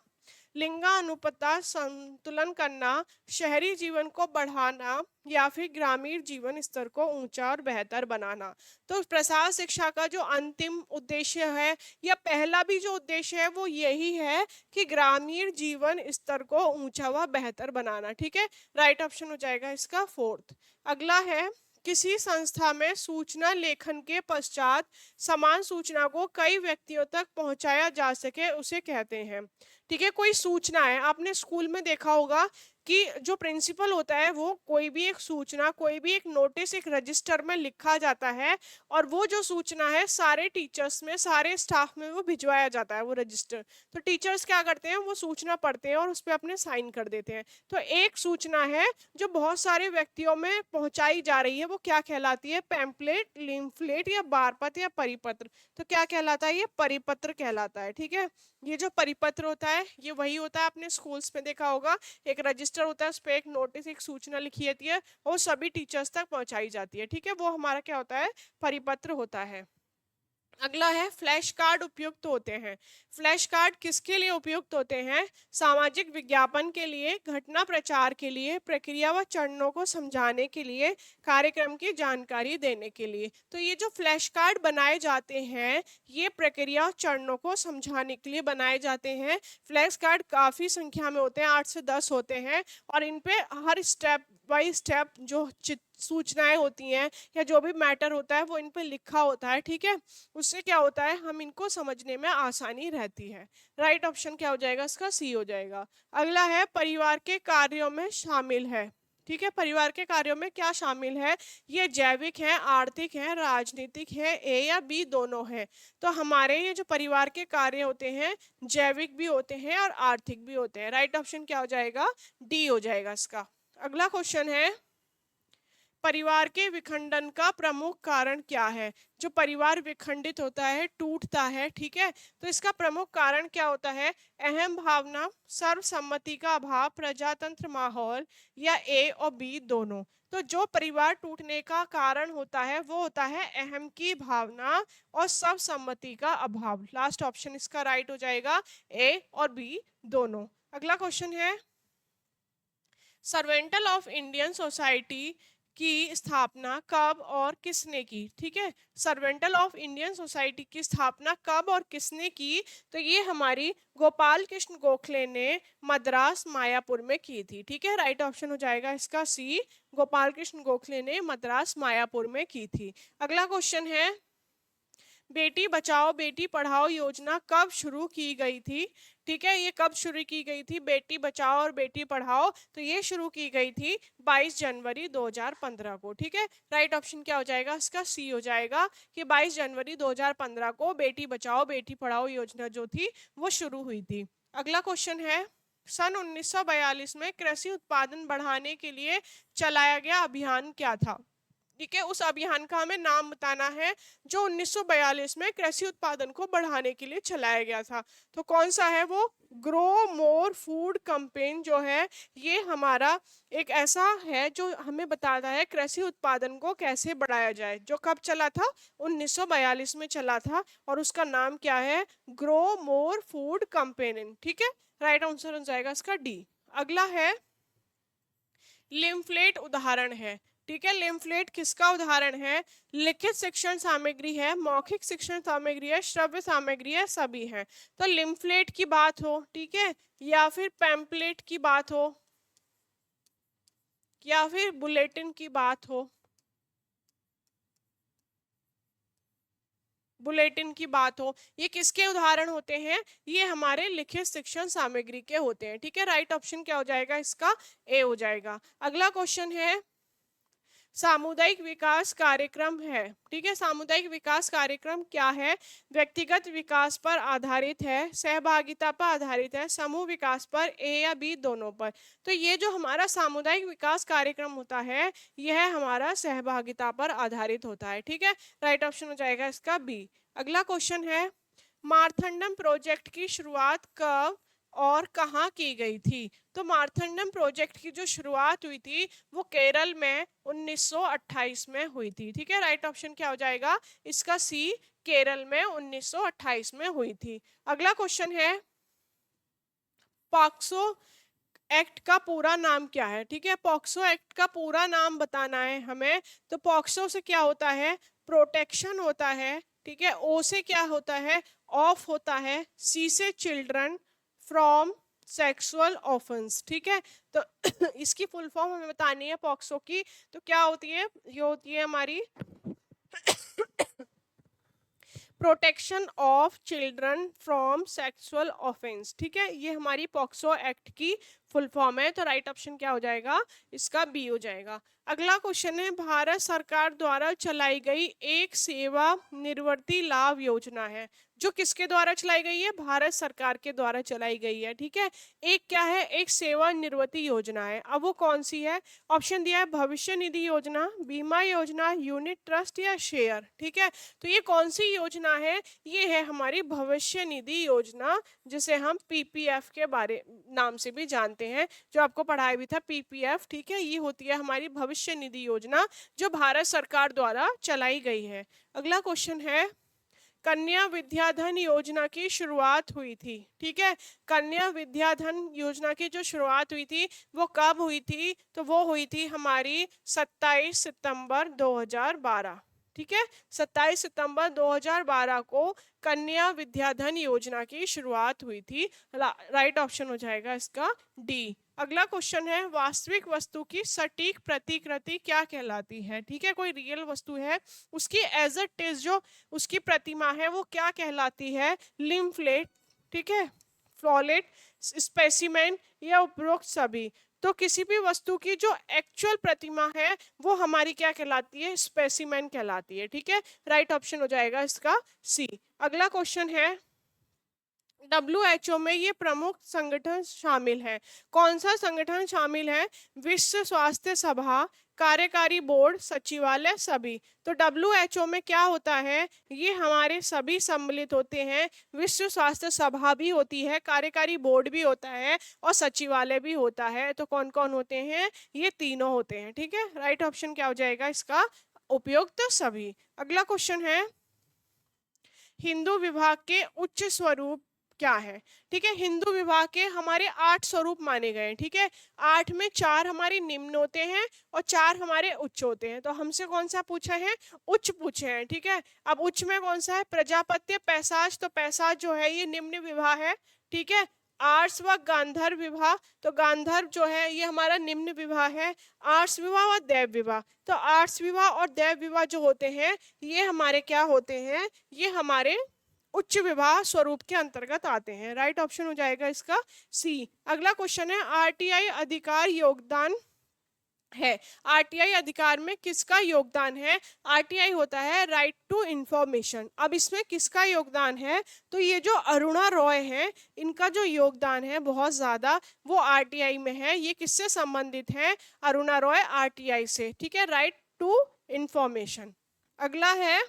लिंगानुपात संतुलन करना, शहरी जीवन को बढ़ाना या फिर ग्रामीण जीवन स्तर को ऊंचा और बेहतर बनाना। तो प्रसार शिक्षा का जो अंतिम उद्देश्य है या पहला भी जो उद्देश्य है वो यही है कि ग्रामीण जीवन स्तर को ऊंचा व बेहतर बनाना, ठीक है। राइट ऑप्शन हो जाएगा इसका फोर्थ। अगला है किसी संस्था में सूचना लेखन के पश्चात समान सूचना को कई व्यक्तियों तक पहुंचाया जा सके उसे कहते हैं, ठीक है। कोई सूचना है, आपने स्कूल में देखा होगा कि जो प्रिंसिपल होता है वो कोई भी एक सूचना, कोई भी एक नोटिस एक रजिस्टर में लिखा जाता है और वो जो सूचना है सारे टीचर्स में, सारे स्टाफ में वो भिजवाया जाता है वो रजिस्टर। तो टीचर्स क्या करते हैं, वो सूचना पढ़ते हैं और उस पर अपने साइन कर देते हैं। तो एक सूचना है जो बहुत सारे व्यक्तियों में पहुंचाई जा रही है, वो क्या कहलाती है, पैम्पलेट, लिम्फलेट या बारपत्र या परिपत्र। तो क्या कहलाता है, ये परिपत्र कहलाता है। ठीक है, ये जो परिपत्र होता है ये वही होता है, आपने स्कूल्स में देखा होगा, एक रजिस्टर होता है, उस पर एक नोटिस, एक सूचना लिखी रहती है और सभी टीचर्स तक पहुंचाई जाती है। ठीक है, वो हमारा क्या होता है, परिपत्र होता है। अगला है फ्लैश कार्ड उपयुक्त होते हैं। फ्लैश कार्ड किसके लिए उपयुक्त होते हैं, सामाजिक विज्ञापन के लिए, घटना प्रचार के लिए, प्रक्रिया व चरणों को समझाने के लिए, कार्यक्रम की जानकारी देने के लिए। तो ये जो फ्लैश कार्ड बनाए जाते हैं ये प्रक्रिया और चरणों को समझाने के लिए बनाए जाते हैं। फ्लैश कार्ड काफ़ी संख्या में होते हैं, 8 से 10 होते हैं और इन पे हर स्टेप बाय स्टेप जो सूचनाएं होती हैं या जो भी मैटर होता है वो इन पे लिखा होता है। ठीक है, उससे क्या होता है, हम इनको समझने में आसानी रहती है। राइट ऑप्शन क्या हो जाएगा, इसका सी हो जाएगा। अगला है परिवार के कार्यों में शामिल है। ठीक है, परिवार के कार्यों में क्या शामिल है, ये जैविक है, आर्थिक है, राजनीतिक है, ए या बी दोनों है। तो हमारे ये जो परिवार के कार्य होते हैं जैविक भी होते हैं और आर्थिक भी होते हैं। राइट ऑप्शन क्या हो जाएगा, डी हो जाएगा इसका। अगला क्वेश्चन है परिवार के विखंडन का प्रमुख कारण क्या है। जो परिवार विखंडित होता है, टूटता है, ठीक है, तो इसका प्रमुख कारण क्या होता है, अहम भावना, सर्वसम्मति का अभाव, प्रजातंत्र माहौल या ए और बी दोनों। तो जो परिवार टूटने का कारण होता है वो होता है अहम की भावना और सर्वसम्मति का अभाव। लास्ट ऑप्शन इसका राइट हो जाएगा, ए और बी दोनों। अगला क्वेश्चन है सर्वेंटल ऑफ इंडियन सोसाइटी की स्थापना कब और किसने की। ठीक है, सर्वेंटल ऑफ इंडियन सोसाइटी की स्थापना कब और किसने की, तो ये हमारी गोपाल कृष्ण गोखले ने मद्रास मायापुर में की थी। ठीक है, राइट ऑप्शन हो जाएगा इसका सी, गोपाल कृष्ण गोखले ने मद्रास मायापुर में की थी। अगला क्वेश्चन है बेटी बचाओ बेटी पढ़ाओ योजना कब शुरू की गई थी। ठीक है, ये कब शुरू की गई थी, बेटी बचाओ और बेटी पढ़ाओ, तो ये शुरू की गई थी 22 जनवरी 2015 को। ठीक है, राइट ऑप्शन क्या हो जाएगा, इसका सी हो जाएगा कि 22 जनवरी 2015 को बेटी बचाओ बेटी पढ़ाओ योजना जो थी वो शुरू हुई थी। अगला क्वेश्चन है सन 1942 में कृषि उत्पादन बढ़ाने के लिए चलाया गया अभियान क्या था। ठीक है, उस अभियान का हमें नाम बताना है जो 1942 में कृषि उत्पादन को बढ़ाने के लिए चलाया गया था। तो कौन सा है वो, ग्रो मोर फूड कैंपेन जो है ये हमारा एक ऐसा है जो हमें बताता है कृषि उत्पादन को कैसे बढ़ाया जाए, जो कब चला था, 1942 में चला था और उसका नाम क्या है, ग्रो मोर फूड कैंपेन। ठीक है, राइट आंसर हो जाएगा इसका डी। अगला है लिम्फलेट उदाहरण है। ठीक है, लिम्फलेट किसका उदाहरण है, लिखित शिक्षण सामग्री है, मौखिक शिक्षण सामग्री है, श्रव्य सामग्री है, सभी है। तो लिम्फलेट की बात हो, ठीक है, या फिर पैम्पलेट की बात हो या फिर बुलेटिन की बात हो, बुलेटिन की बात हो, ये किसके उदाहरण होते हैं, ये हमारे लिखित शिक्षण सामग्री के होते हैं। ठीक है, राइट ऑप्शन क्या हो जाएगा इसका, ए हो जाएगा। अगला क्वेश्चन है सामुदायिक विकास कार्यक्रम है। ठीक है, सामुदायिक विकास कार्यक्रम क्या है, व्यक्तिगत विकास पर आधारित है, सहभागिता पर आधारित है, समूह विकास पर, ए या बी दोनों पर। तो ये जो हमारा सामुदायिक विकास कार्यक्रम होता है यह हमारा सहभागिता पर आधारित होता है। ठीक है, राइट ऑप्शन हो जाएगा इसका बी। अगला क्वेश्चन है मारथंडम प्रोजेक्ट की शुरुआत कब और कहाँ की गई थी। तो मारथंडम प्रोजेक्ट की जो शुरुआत हुई थी वो केरल में 1928 में हुई थी। ठीक है, राइट ऑप्शन क्या हो जाएगा इसका सी, केरल में 1928 में हुई थी। अगला क्वेश्चन है पॉक्सो एक्ट का पूरा नाम क्या है। ठीक है, पॉक्सो एक्ट का पूरा नाम बताना है हमें। तो पॉक्सो से क्या होता है, प्रोटेक्शन होता है। ठीक है, ओ से क्या होता है, ऑफ होता है, सी से चिल्ड्रन फ्रॉम सेक्सुअल ऑफेंस। ठीक है, तो इसकी फुल फॉर्म हमें बतानी है पॉक्सो की। तो क्या होती है, ये होती है हमारी protection of children from sexual offence. ठीक है, ये हमारी पॉक्सो एक्ट की फुल फॉर्म है, तो राइट ऑप्शन क्या हो जाएगा, इसका बी हो जाएगा। अगला क्वेश्चन है, भारत सरकार द्वारा चलाई गई एक सेवा निवृत्ति लाभ योजना है, जो किसके द्वारा चलाई गई है, भारत सरकार के द्वारा चलाई गई है। ठीक है, एक क्या है, एक सेवा निवृत्ति योजना है। अब वो कौन सी है, ऑप्शन दिया है भविष्य निधि योजना, बीमा योजना, यूनिट ट्रस्ट या शेयर। ठीक है, तो ये कौन सी योजना है, ये है हमारी भविष्य निधि योजना, जिसे हम पीपीएफ के बारे नाम से भी जानते हैं, जो आपको पढ़ाया भी था पीपीएफ। ठीक है, ये होती है हमारी भविष्य निधि योजना, जो भारत सरकार द्वारा चलाई गई है। अगला क्वेश्चन है, कन्या विद्याधन योजना की शुरुआत हुई थी। ठीक है, कन्या विद्याधन योजना की जो शुरुआत हुई थी वो कब हुई थी, तो वो हुई थी हमारी 27 सितंबर 2012। ठीक है, 27 सितंबर 2012 को कन्या विद्याधन योजना की शुरुआत हुई थी। राइट ऑप्शन हो जाएगा इसका डी। अगला क्वेश्चन है, वास्तविक वस्तु की सटीक प्रतिकृति क्या कहलाती है। ठीक है, कोई रियल वस्तु है, उसकी एज इट इज जो उसकी प्रतिमा है वो क्या कहलाती है, लिम्फलेट, ठीक है, फ्लॉलेट, स्पेसिमेन या उपरोक्त सभी। तो किसी भी वस्तु की जो एक्चुअल प्रतिमा है वो हमारी क्या कहलाती है, स्पेसिमेन कहलाती है। ठीक है, राइट ऑप्शन हो जाएगा इसका सी। अगला क्वेश्चन है, WHO में ये प्रमुख संगठन शामिल है, कौन सा संगठन शामिल है, विश्व स्वास्थ्य सभा, कार्यकारी बोर्ड, सचिवालय, सभी। तो WHO में क्या होता है, ये हमारे सभी सम्मिलित होते हैं, विश्व स्वास्थ्य सभा भी होती है, कार्यकारी बोर्ड भी होता है और सचिवालय भी होता है। तो कौन कौन होते हैं, ये तीनों होते हैं। ठीक है, राइट ऑप्शन क्या हो जाएगा इसका, उपयुक्त सभी। अगला क्वेश्चन है, हिंदू विभाग के उच्च स्वरूप क्या है। ठीक है, हिंदू विभाग के हमारे 8 स्वरूप माने गए हैं। ठीक है, 8 में 4 हमारे निम्न होते हैं और 4 हमारे उच्च होते हैं। तो हमसे कौन सा पूछा है, उच्च पूछे हैं। ठीक है, अब उच्च में कौन सा है, प्रजापत्य, पैसाज, तो पैसाज जो है ये निम्न विवाह है। ठीक है, आर्ष व गांधर्व विवाह, तो गांधर्व जो है ये हमारा निम्न विवाह है। आर्ष विवाह और दैव विवाह, तो आर्ष विवाह और दैव विवाह जो होते हैं ये हमारे क्या होते हैं, ये हमारे उच्च विवाह स्वरूप के अंतर्गत आते हैं। राइट ऑप्शन हो जाएगा इसका सी। अगला क्वेश्चन है, आरटीआई अधिकार योगदान है, आरटीआई अधिकार में किसका योगदान है, आरटीआई होता है राइट टू इंफॉर्मेशन। अब इसमें किसका योगदान है, तो ये जो अरुणा रॉय है इनका जो योगदान है बहुत ज्यादा वो आरटीआई में है। ये किससे संबंधित है, अरुणा रॉय आरटीआई से। ठीक है, राइट टू इंफॉर्मेशन। अगला है,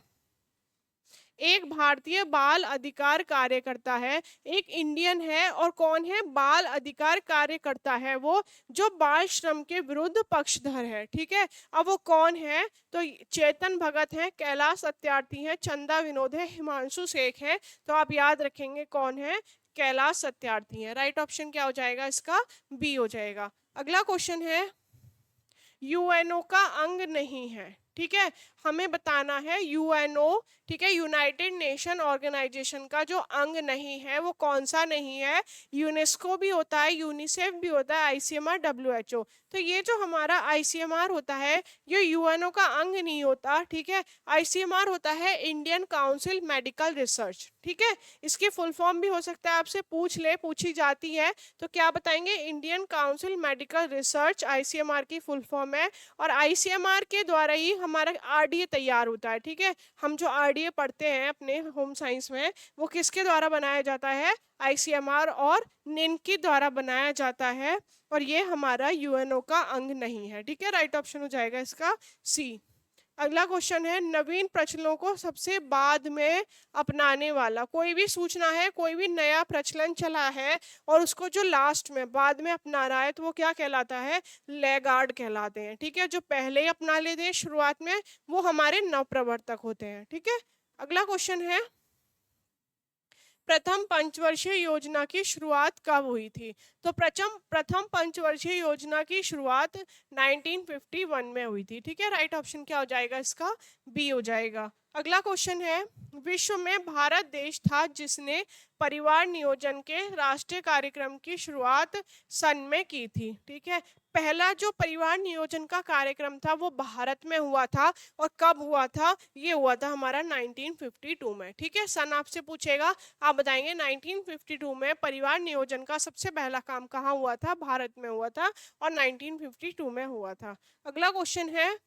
एक भारतीय बाल अधिकार कार्यकर्ता है, एक इंडियन है, और कौन है, बाल अधिकार कार्यकर्ता है वो जो बाल श्रम के विरुद्ध पक्षधर है। ठीक है, अब वो कौन है, तो चेतन भगत है, कैलाश सत्यार्थी है, चंदा विनोद है, हिमांशु शेख है। तो आप याद रखेंगे कौन है, कैलाश सत्यार्थी है। राइट ऑप्शन क्या हो जाएगा इसका, बी हो जाएगा। अगला क्वेश्चन है, यूएनओ का अंग नहीं है। ठीक है, हमें बताना है यूएनओ, ठीक है, यूनाइटेड नेशन ऑर्गेनाइजेशन का जो अंग नहीं है वो कौन सा नहीं है, यूनेस्को भी होता है, यूनिसेफ भी होता है, आईसीएमआर, डब्ल्यूएचओ। तो ये जो हमारा आईसीएमआर होता है ये यूएनओ का अंग नहीं होता। ठीक है, आईसीएमआर होता है इंडियन काउंसिल मेडिकल रिसर्च। ठीक है, इसकी फुल फॉर्म भी हो सकता है आपसे पूछी जाती है, तो क्या बताएंगे, Indian council medical research ICMR की फुल फॉर्म है। और आईसीएमआर के द्वारा ही हमारा आरडीए तैयार होता है। ठीक है, हम जो आरडीए पढ़ते हैं अपने होम साइंस में वो किसके द्वारा बनाया जाता है, आईसीएमआर और निन के द्वारा बनाया जाता है, और ये हमारा यूएनओ का अंग नहीं है। ठीक है, राइट ऑप्शन हो जाएगा इसका सी। अगला क्वेश्चन है, नवीन प्रचलनों को सबसे बाद में अपनाने वाला, कोई भी सूचना है, कोई भी नया प्रचलन चला है और उसको जो लास्ट में बाद में अपना रहा है तो वो क्या कहलाता है, लैगार्ड कहलाते हैं। ठीक है, जो पहले ही अपना लेते हैं शुरुआत में वो हमारे नवप्रवर्तक होते हैं। ठीक है, अगला क्वेश्चन है, प्रथम पंचवर्षीय योजना की शुरुआत कब हुई थी। तो प्रथम पंचवर्षीय योजना की शुरुआत 1951 में हुई थी। ठीक है, राइट ऑप्शन क्या हो जाएगा इसका, बी हो जाएगा। अगला क्वेश्चन है, विश्व में भारत देश था जिसने परिवार नियोजन के राष्ट्रीय कार्यक्रम की शुरुआत सन में की थी। ठीक है, पहला जो परिवार नियोजन का कार्यक्रम था वो भारत में हुआ था, और कब हुआ था? ये हुआ था हमारा 1952 में। ठीक है, सन आपसे पूछेगा, आप बताएंगे 1952 में परिवार नियोजन का सबसे पहला काम कहाँ हुआ था? भारत में हुआ था, और 1952 में हुआ था। अगला क्वेश्चन है,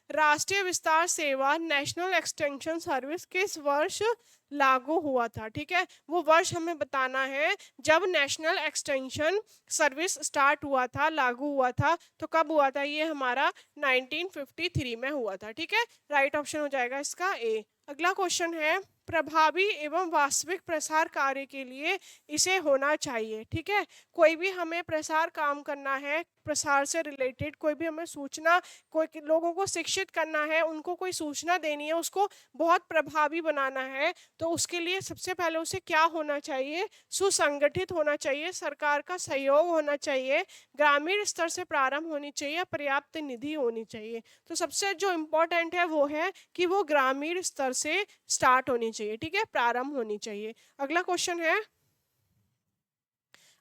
राष्ट्रीय विस्तार सेवा नेशनल एक्सटेंशन सर्विस किस वर्ष लागू हुआ था? ठीक है, वो वर्ष हमें बताना है जब नेशनल एक्सटेंशन सर्विस स्टार्ट हुआ था, लागू हुआ था, तो कब हुआ था? ये हमारा 1953 में हुआ था। ठीक है, राइट ऑप्शन हो जाएगा इसका ए। अगला क्वेश्चन है, प्रभावी एवं वास्तविक प्रसार कार्य के लिए इसे होना चाहिए। ठीक है, कोई भी हमें प्रसार काम करना है, प्रसार से रिलेटेड कोई भी हमें सूचना, कोई लोगों को शिक्षित करना है, उनको कोई सूचना देनी है, उसको बहुत प्रभावी बनाना है, तो उसके लिए सबसे पहले उसे क्या होना चाहिए? सुसंगठित होना चाहिए, सरकार का सहयोग होना चाहिए, ग्रामीण स्तर से प्रारंभ होनी चाहिए, पर्याप्त निधि होनी चाहिए। तो सबसे जो इम्पोर्टेंट है वो है कि वो ग्रामीण स्तर से स्टार्ट होनी चाहिए। ठीक है, प्रारंभ होनी चाहिए। अगला क्वेश्चन है,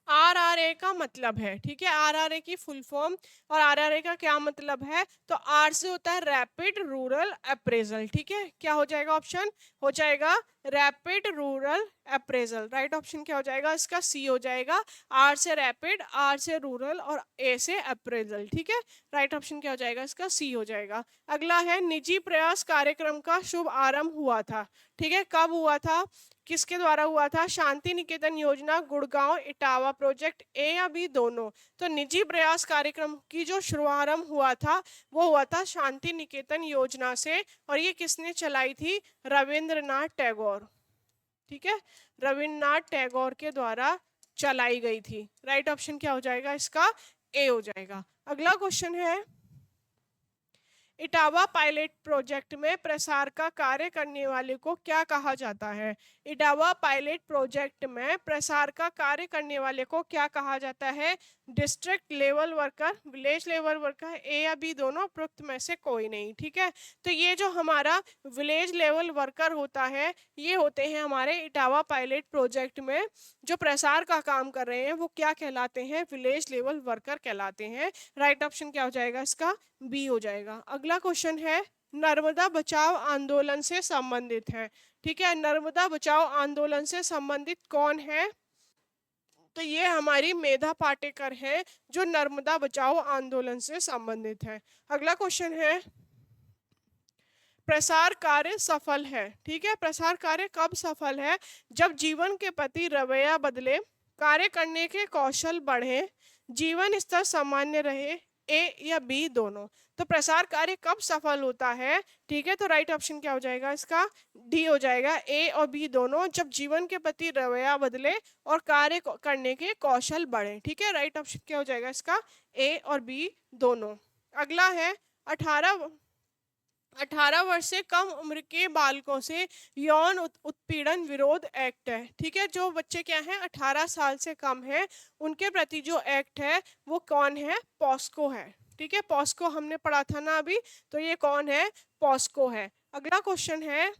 आरआरए का मतलब है। ठीक है, आरआरए की फुल फॉर्म और आरआरए का क्या मतलब है? तो आर से होता है रैपिड रूरल अप्रेजल। ठीक है, क्या हो जाएगा? ऑप्शन हो जाएगा rapid rural appraisal. Right option क्या हो जाएगा इसका? सी हो जाएगा। आर से रैपिड, आर से रूरल और ए से अप्रेजल। ठीक है, राइट ऑप्शन क्या हो जाएगा इसका? सी हो जाएगा। अगला है, निजी प्रयास कार्यक्रम का शुभ आरंभ हुआ था। ठीक है, कब हुआ था? किसके द्वारा हुआ था? शांति निकेतन योजना, गुड़गांव, इटावा प्रोजेक्ट, ए या बी दोनों? तो निजी प्रयास कार्यक्रम की जो शुभारंभ हुआ था वो हुआ था शांति निकेतन योजना से, और ये किसने चलाई थी? रविंद्रनाथ टैगोर। ठीक है, रविंद्रनाथ टैगोर के द्वारा चलाई गई थी। राइट ऑप्शन क्या हो जाएगा इसका? ए हो जाएगा। अगला क्वेश्चन है, इटावा पायलट प्रोजेक्ट में प्रसार का कार्य करने वाले को क्या कहा जाता है? इटावा पायलट प्रोजेक्ट में प्रसार का कार्य करने वाले को क्या कहा जाता है? District level worker, village level worker, A या बी दोनों? उपरोक्त में से कोई नहीं। ठीक है, तो ये जो हमारा विलेज लेवल वर्कर होता है, ये होते हैं हमारे इटावा पायलट प्रोजेक्ट में जो प्रसार का काम कर रहे हैं, वो क्या कहलाते हैं? विलेज लेवल वर्कर कहलाते हैं। राइट ऑप्शन क्या हो जाएगा इसका? बी हो जाएगा। अगला क्वेश्चन है, नर्मदा बचाओ आंदोलन से संबंधित है। ठीक है, नर्मदा बचाओ आंदोलन से संबंधित कौन है? तो ये हमारी मेधा पाटेकर है जो नर्मदा बचाओ आंदोलन से संबंधित है। अगला क्वेश्चन है, प्रसार कार्य सफल है। ठीक है, प्रसार कार्य कब सफल है? जब जीवन के प्रति रवैया बदले, कार्य करने के कौशल बढ़े, जीवन स्तर सामान्य रहे, ए या बी दोनों? तो प्रसार कार्य कब सफल होता है? ठीक है, तो राइट ऑप्शन क्या हो जाएगा इसका? डी हो जाएगा। ए और बी दोनों, जब जीवन के प्रति रवैया बदले और कार्य करने के कौशल बढ़े। ठीक है, राइट ऑप्शन क्या हो जाएगा इसका? ए और बी दोनों। अगला है, 18 वर्ष से कम उम्र के बालकों से यौन उत्पीड़न विरोध एक्ट है। ठीक है, जो बच्चे क्या हैं 18 साल से कम है, उनके प्रति जो एक्ट है वो कौन है? पॉस्को है। ठीक है, पॉस्को हमने पढ़ा था ना अभी, तो ये कौन है? पॉस्को है। अगला क्वेश्चन है,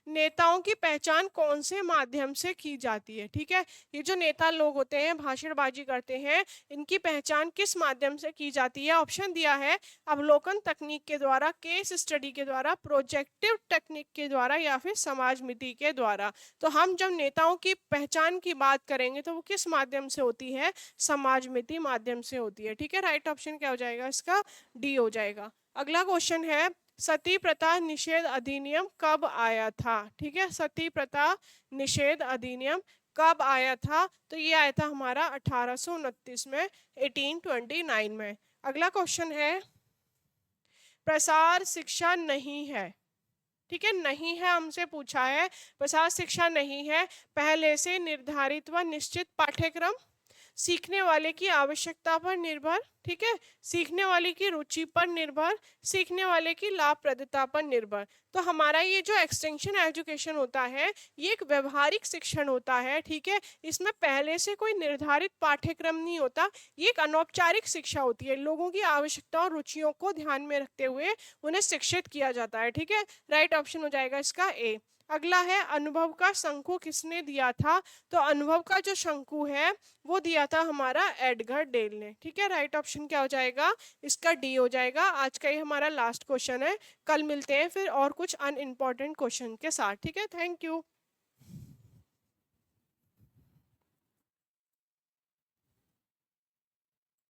नेताओं की पहचान कौन से माध्यम से की जाती है? ठीक है, ये जो नेता लोग होते हैं, भाषणबाजी करते हैं, इनकी पहचान किस माध्यम से की जाती है? ऑप्शन दिया है, अवलोकन तकनीक के द्वारा, केस स्टडी के द्वारा, प्रोजेक्टिव टेक्निक के द्वारा, या फिर समाज मिति के द्वारा। तो हम जब नेताओं की पहचान की बात करेंगे तो वो किस माध्यम से होती है? समाज मिति माध्यम से होती है। ठीक है, राइट ऑप्शन क्या हो जाएगा इसका? डी हो जाएगा। अगला क्वेश्चन है, सती प्रथा निषेध अधिनियम कब आया था? ठीक है, सती प्रथा निषेध अधिनियम कब आया था? तो ये आया था हमारा 1829 में, 1829 में। अगला क्वेश्चन है, प्रसार शिक्षा नहीं है। ठीक है, नहीं है हमसे पूछा है, प्रसार शिक्षा नहीं है, पहले से निर्धारित व निश्चित पाठ्यक्रम, सीखने वाले की आवश्यकता पर निर्भर, ठीक है, सीखने वाले की रुचि पर निर्भर, सीखने वाले की लाभप्रदता पर निर्भर। तो हमारा ये जो एक्सटेंशन एजुकेशन होता है, ये एक व्यवहारिक शिक्षण होता है। ठीक है, इसमें पहले से कोई निर्धारित पाठ्यक्रम नहीं होता, ये एक अनौपचारिक शिक्षा होती है, लोगों की आवश्यकता और रुचियों को ध्यान में रखते हुए उन्हें शिक्षित किया जाता है। ठीक है, राइट ऑप्शन हो जाएगा इसका ए। अगला है अनुभव का शंकु किसने दिया था, तो अनुभव का जो शंकु है वो दिया था हमारा एडगर डेल ने। ठीक है, राइट ऑप्शन क्या हो जाएगा, इसका डी हो जाएगा। आज का ये हमारा लास्ट क्वेश्चन है, कल मिलते हैं फिर और कुछ अनइम्पॉर्टेंट क्वेश्चन के साथ। ठीक है, थैंक यू।